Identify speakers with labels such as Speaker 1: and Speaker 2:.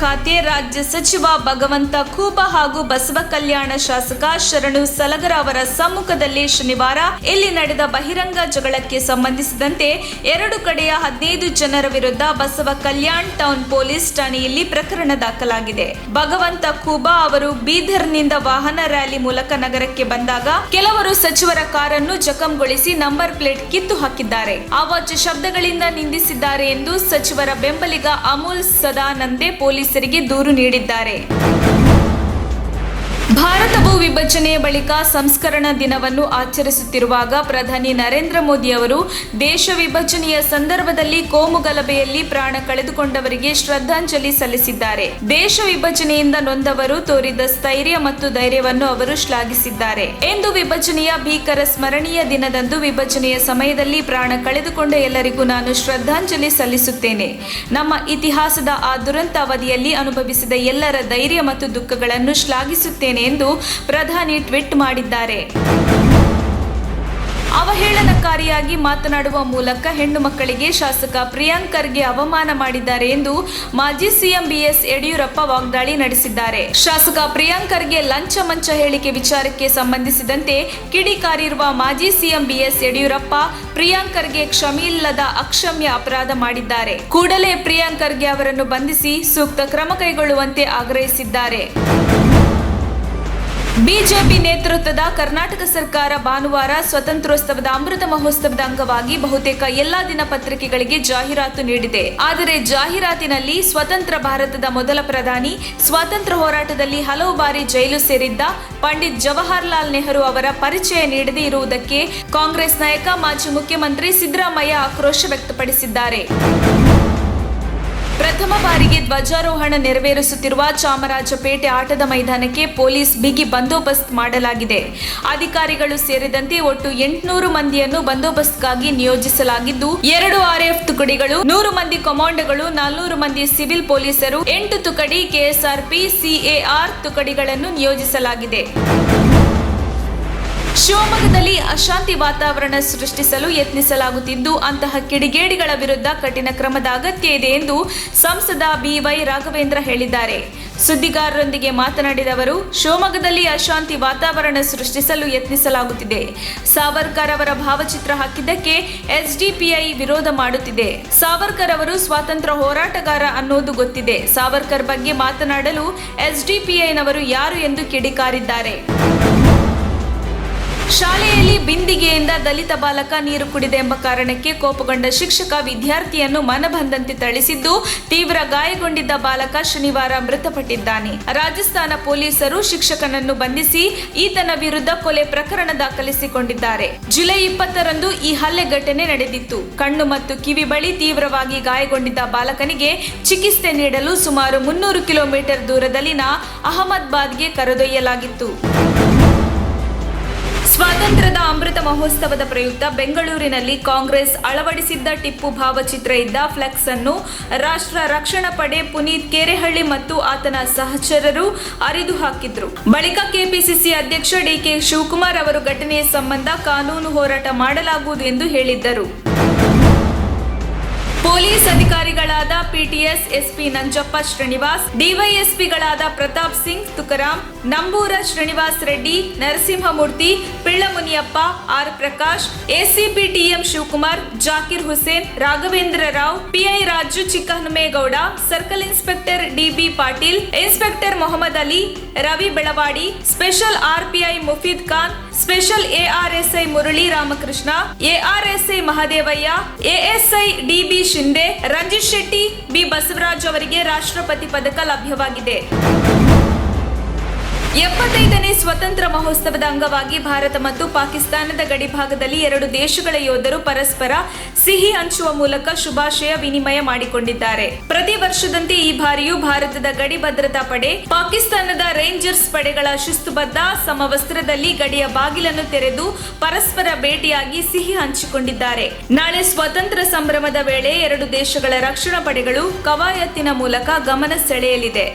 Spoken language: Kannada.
Speaker 1: ಖಾತೆ ರಾಜ್ಯ ಸಚಿವ ಭಗವಂತ ಖೂಬ ಹಾಗೂ ಬಸವ ಕಲ್ಯಾಣ ಶಾಸಕ ಶರಣು ಸಲಗರ ಅವರ ಸಮ್ಮುಖದಲ್ಲಿ ಶನಿವಾರ ಇಲ್ಲಿ ನಡೆದ ಬಹಿರಂಗ ಜಗಳಕ್ಕೆ ಸಂಬಂಧಿಸಿದಂತೆ ಎರಡು ಕಡೆಯ 15 ಜನರ ವಿರುದ್ಧ ಬಸವ ಕಲ್ಯಾಣ ಟೌನ್ ಪೊಲೀಸ್ ಠಾಣೆಯಲ್ಲಿ ಪ್ರಕರಣ ದಾಖಲಾಗಿದೆ. ಭಗವಂತ ಖೂಬ ಅವರು ಬೀದರ್ನಿಂದ ವಾಹನ ರ್ಯಾಲಿ ಮೂಲಕ ನಗರಕ್ಕೆ ಬಂದಾಗ ಕೆಲವರು ಸಚಿವರ ಕಾರನ್ನು ಜಖಂಗೊಳಿಸಿ ನಂಬರ್ ಪ್ಲೇಟ್ ಕಿತ್ತು ಹಾಕಿದ್ದಾರೆ. ಅವಾಚ್ಯ ಶಬ್ದಗಳಿಂದ ನಿಂದಿಸಿದ್ದಾರೆ ಎಂದು ಸಚಿವರ ಬೆಂಬಲಿಗ ಅಮೂಲ್ ಸದಾನಂದೆ ಪೊಲೀಸರಿಗೆ ದೂರು ನೀಡಿದ್ದಾರೆ. ಭಾರತವು ವಿಭಜನೆಯ ಬಳಿಕ ಸಂಸ್ಕರಣಾ ದಿನವನ್ನು ಆಚರಿಸುತ್ತಿರುವಾಗ ಪ್ರಧಾನಿ ನರೇಂದ್ರ ಮೋದಿ ಅವರು ದೇಶ ವಿಭಜನೆಯ ಸಂದರ್ಭದಲ್ಲಿ ಕೋಮು ಗಲಭೆಯಲ್ಲಿ ಪ್ರಾಣ ಕಳೆದುಕೊಂಡವರಿಗೆ ಶ್ರದ್ಧಾಂಜಲಿ ಸಲ್ಲಿಸಿದ್ದಾರೆ. ದೇಶ ವಿಭಜನೆಯಿಂದ ನೊಂದವರು ತೋರಿದ ಸ್ಥೈರ್ಯ ಮತ್ತು ಧೈರ್ಯವನ್ನು ಅವರು ಶ್ಲಾಘಿಸಿದ್ದಾರೆ ಎಂದು ವಿಭಜನೆಯ ಭೀಕರ ಸ್ಮರಣೀಯ ದಿನದಂದು ವಿಭಜನೆಯ ಸಮಯದಲ್ಲಿ ಪ್ರಾಣ ಕಳೆದುಕೊಂಡ ಎಲ್ಲರಿಗೂ ನಾನು ಶ್ರದ್ಧಾಂಜಲಿ ಸಲ್ಲಿಸುತ್ತೇನೆ. ನಮ್ಮ ಇತಿಹಾಸದ ಆ ದುರಂತ ಅವಧಿಯಲ್ಲಿ ಅನುಭವಿಸಿದ ಎಲ್ಲರ ಧೈರ್ಯ ಮತ್ತು ದುಃಖಗಳನ್ನು ಶ್ಲಾಘಿಸುತ್ತೇನೆ ಎಂದು ಪ್ರಧಾನಿ ಟ್ವೀಟ್ ಮಾಡಿದ್ದಾರೆ. ಅವಹೇಳನಕಾರಿಯಾಗಿ ಮಾತನಾಡುವ ಮೂಲಕ ಹೆಣ್ಣು ಮಕ್ಕಳಿಗೆ ಶಾಸಕ ಪ್ರಿಯಾಂಕ್ ಖರ್ಗೆ ಅವಮಾನ ಮಾಡಿದ್ದಾರೆ ಎಂದು ಮಾಜಿ ಸಿಎಂ ಬಿಎಸ್ ಯಡಿಯೂರಪ್ಪ ವಾಗ್ದಾಳಿ ನಡೆಸಿದ್ದಾರೆ. ಶಾಸಕ ಪ್ರಿಯಾಂಕ್ ಖರ್ಗೆ ಲಂಚ ಮಂಚ ಹೇಳಿಕೆ ವಿಚಾರಕ್ಕೆ ಸಂಬಂಧಿಸಿದಂತೆ ಕಿಡಿಕಾರಿರುವ ಮಾಜಿ ಸಿಎಂ ಬಿಎಸ್ ಯಡಿಯೂರಪ್ಪ ಪ್ರಿಯಾಂಕ್ ಖರ್ಗೆ ಕ್ಷಮೆಯಿಲ್ಲದ ಅಕ್ಷಮ್ಯ ಅಪರಾಧ ಮಾಡಿದ್ದಾರೆ. ಕೂಡಲೇ ಪ್ರಿಯಾಂಕ್ ಖರ್ಗೆ ಅವರನ್ನು ಬಂಧಿಸಿ ಸೂಕ್ತ ಕ್ರಮ ಕೈಗೊಳ್ಳುವಂತೆ ಆಗ್ರಹಿಸಿದ್ದಾರೆ. ಬಿಜೆಪಿ ನೇತೃತ್ವದ ಕರ್ನಾಟಕ ಸರ್ಕಾರ ಭಾನುವಾರ ಸ್ವಾತಂತ್ರ್ಯೋತ್ಸವದ ಅಮೃತ ಮಹೋತ್ಸವದ ಅಂಗವಾಗಿ ಬಹುತೇಕ ಎಲ್ಲಾ ದಿನಪತ್ರಿಕೆಗಳಿಗೆ ಜಾಹೀರಾತು ನೀಡಿದೆ. ಆದರೆ ಜಾಹೀರಾತಿನಲ್ಲಿ ಸ್ವತಂತ್ರ ಭಾರತದ ಮೊದಲ ಪ್ರಧಾನಿ, ಸ್ವಾತಂತ್ರ್ಯ ಹೋರಾಟದಲ್ಲಿ ಹಲವು ಬಾರಿ ಜೈಲು ಸೇರಿದ್ದ ಪಂಡಿತ್ ಜವಾಹರಲಾಲ್ ನೆಹರು ಅವರ ಪರಿಚಯ ನೀಡದೇ ಇರುವುದಕ್ಕೆ ಕಾಂಗ್ರೆಸ್ ನಾಯಕ ಮಾಜಿ ಮುಖ್ಯಮಂತ್ರಿ ಸಿದ್ದರಾಮಯ್ಯ ಆಕ್ರೋಶ ವ್ಯಕ್ತಪಡಿಸಿದ್ದಾರೆ. ಪ್ರಥಮ ಬಾರಿಗೆ ಧ್ವಜಾರೋಹಣ ನೆರವೇರಿಸುತ್ತಿರುವ ಚಾಮರಾಜಪೇಟೆ ಆಟದ ಮೈದಾನಕ್ಕೆ ಪೊಲೀಸ್ ಬಿಗಿ ಬಂದೋಬಸ್ತ್ ಮಾಡಲಾಗಿದೆ. ಅಧಿಕಾರಿಗಳು ಸೇರಿದಂತೆ ಒಟ್ಟು 800 ಮಂದಿಯನ್ನು ಬಂದೋಬಸ್ತ್ಗಾಗಿ ನಿಯೋಜಿಸಲಾಗಿದ್ದು 2 RAF ತುಕಡಿಗಳು, 100 ಮಂದಿ ಕಮಾಂಡೋಗಳು, 400 ಮಂದಿ ಸಿವಿಲ್ ಪೊಲೀಸರು, 8 ತುಕಡಿ KSRP CAR ತುಕಡಿಗಳನ್ನು ನಿಯೋಜಿಸಲಾಗಿದೆ. ಶಿವಮೊಗ್ಗದಲ್ಲಿ ಅಶಾಂತಿ ವಾತಾವರಣ ಸೃಷ್ಟಿಸಲು ಯತ್ನಿಸಲಾಗುತ್ತಿದ್ದು ಅಂತಹ ಕಿಡಿಗೇಡಿಗಳ ವಿರುದ್ಧ ಕಠಿಣ ಕ್ರಮದ ಅಗತ್ಯ ಇದೆ ಎಂದು ಸಂಸದ BY ರಾಘವೇಂದ್ರ ಹೇಳಿದ್ದಾರೆ. ಸುದ್ದಿಗಾರರೊಂದಿಗೆ ಮಾತನಾಡಿದ ಅವರು, ಶಿವಮೊಗ್ಗದಲ್ಲಿ ಅಶಾಂತಿ ವಾತಾವರಣ ಸೃಷ್ಟಿಸಲು ಯತ್ನಿಸಲಾಗುತ್ತಿದೆ. ಸಾವರ್ಕರ್ ಅವರ ಭಾವಚಿತ್ರ ಹಾಕಿದ್ದಕ್ಕೆ SDPI ವಿರೋಧ ಮಾಡುತ್ತಿದೆ. ಸಾವರ್ಕರ್ ಅವರು ಸ್ವಾತಂತ್ರ್ಯ ಹೋರಾಟಗಾರ ಅನ್ನೋದು ಗೊತ್ತಿದೆ. ಸಾವರ್ಕರ್ ಬಗ್ಗೆ ಮಾತನಾಡಲು SDPIನವರು ಯಾರು ಎಂದು ಕಿಡಿಕಾರಿದ್ದಾರೆ. ಶಾಲೆಯಲ್ಲಿ ಬಿಂದಿಗೆಯಿಂದ ದಲಿತ ಬಾಲಕ ನೀರು ಕುಡಿದೆ ಎಂಬ ಕಾರಣಕ್ಕೆ ಕೋಪಗೊಂಡ ಶಿಕ್ಷಕ ವಿದ್ಯಾರ್ಥಿಯನ್ನು ಮನಬಂದಂತೆ ಥಳಿಸಿದ್ದು ತೀವ್ರ ಗಾಯಗೊಂಡಿದ್ದ ಬಾಲಕ ಶನಿವಾರ ಮೃತಪಟ್ಟಿದ್ದಾನೆ. ರಾಜಸ್ಥಾನ ಪೊಲೀಸರು ಶಿಕ್ಷಕನನ್ನು ಬಂಧಿಸಿ ಈತನ ವಿರುದ್ಧ ಕೊಲೆ ಪ್ರಕರಣ ದಾಖಲಿಸಿಕೊಂಡಿದ್ದಾರೆ. ಜುಲೈ 20ರಂದು ಈ ಹಲ್ಲೆ ಘಟನೆ ನಡೆದಿತ್ತು. ಕಣ್ಣು ಮತ್ತು ಕಿವಿ ಬಳಿ ತೀವ್ರವಾಗಿ ಗಾಯಗೊಂಡಿದ್ದ ಬಾಲಕನಿಗೆ ಚಿಕಿತ್ಸೆ ನೀಡಲು ಸುಮಾರು 300 ಕಿಲೋಮೀಟರ್ ದೂರದಲ್ಲಿನ ಅಹಮದಾಬಾದ್ಗೆ ಕರೆದೊಯ್ಯಲಾಗಿತ್ತು. ಸ್ವಾತಂತ್ರ್ಯದ ಅಮೃತ ಮಹೋತ್ಸವದ ಪ್ರಯುಕ್ತ ಬೆಂಗಳೂರಿನಲ್ಲಿ ಕಾಂಗ್ರೆಸ್ ಅಳವಡಿಸಿದ್ದ ಟಿಪ್ಪು ಭಾವಚಿತ್ರ ಇದ್ದ ಫ್ಲೆಕ್ಸ್ ಅನ್ನು ರಾಷ್ಟ್ರ ರಕ್ಷಣಾ ಪಡೆ ಪುನೀತ್ ಕೇರೆಹಳ್ಳಿ ಮತ್ತು ಆತನ ಸಹಚರರು ಅರಿದು ಹಾಕಿದ್ರು. ಬಳಿಕ ಕೆಪಿಸಿಸಿ ಅಧ್ಯಕ್ಷ DK ಶಿವಕುಮಾರ್ ಅವರು ಘಟನೆಯ ಸಂಬಂಧ ಕಾನೂನು ಹೋರಾಟ ಮಾಡಲಾಗುವುದು ಎಂದು ಹೇಳಿದ್ದರು. ಪೊಲೀಸ್ ಅಧಿಕಾರಿಗಳಾದ PTS SP ನಂಜಪ್ಪ ಶ್ರೀನಿವಾಸ್, DYSPಗಳಾದ Pratap Singh Tukaram, Nambura Srinivas Reddy, Narasimhamurthy, Pillamuniyappa, R Prakash, ACP TM Shivakumar, Zakir Hussain, Raghavendra Rao, PI Raju Chikkahanumegowda, circle inspector DB Patil, inspector Mohammed Ali, Ravi Belawadi, special RPI Mufeed Khan, special ARSI Murali Ramakrishna, ARSI Mahadevaiah, ASI DB Shinde, Ranjit Shetty, B Basavaraj ಅವರಿಗೆ ರಾಷ್ಟ್ರಪತಿ ಪದಕ ಲಭ್ಯವಾಗಿದೆ. 75ನೇ ಸ್ವತಂತ್ರ ಮಹೋತ್ಸವದ ಅಂಗವಾಗಿ ಭಾರತ ಮತ್ತು ಪಾಕಿಸ್ತಾನದ ಗಡಿಭಾಗದಲ್ಲಿ 2 ದೇಶಗಳ ಯೋಧರು ಪರಸ್ಪರ ಸಿಹಿ ಹಂಚುವ ಮೂಲಕ ಶುಭಾಶಯ ವಿನಿಮಯ ಮಾಡಿಕೊಂಡಿದ್ದಾರೆ. ಪ್ರತಿ ವರ್ಷದಂತೆ ಈ ಬಾರಿಯೂ ಭಾರತದ ಗಡಿ ಭದ್ರತಾ ಪಡೆ ಪಾಕಿಸ್ತಾನದ ರೇಂಜರ್ಸ್ ಪಡೆಗಳ ಶಿಸ್ತುಬದ್ಧ ಸಮವಸ್ತ್ರದಲ್ಲಿ ಗಡಿಯ ಬಾಗಿಲನ್ನು ತೆರೆದು ಪರಸ್ಪರ ಭೇಟಿಯಾಗಿ ಸಿಹಿ ಹಂಚಿಕೊಂಡಿದ್ದಾರೆ. ನಾಳೆ ಸ್ವಾತಂತ್ರ್ಯ ಸಂಭ್ರಮದ ವೇಳೆ 2 ದೇಶಗಳ ರಕ್ಷಣಾ ಪಡೆಗಳು ಕವಾಯತಿನ ಮೂಲಕ ಗಮನ ಸೆಳೆಯಲಿದೆ.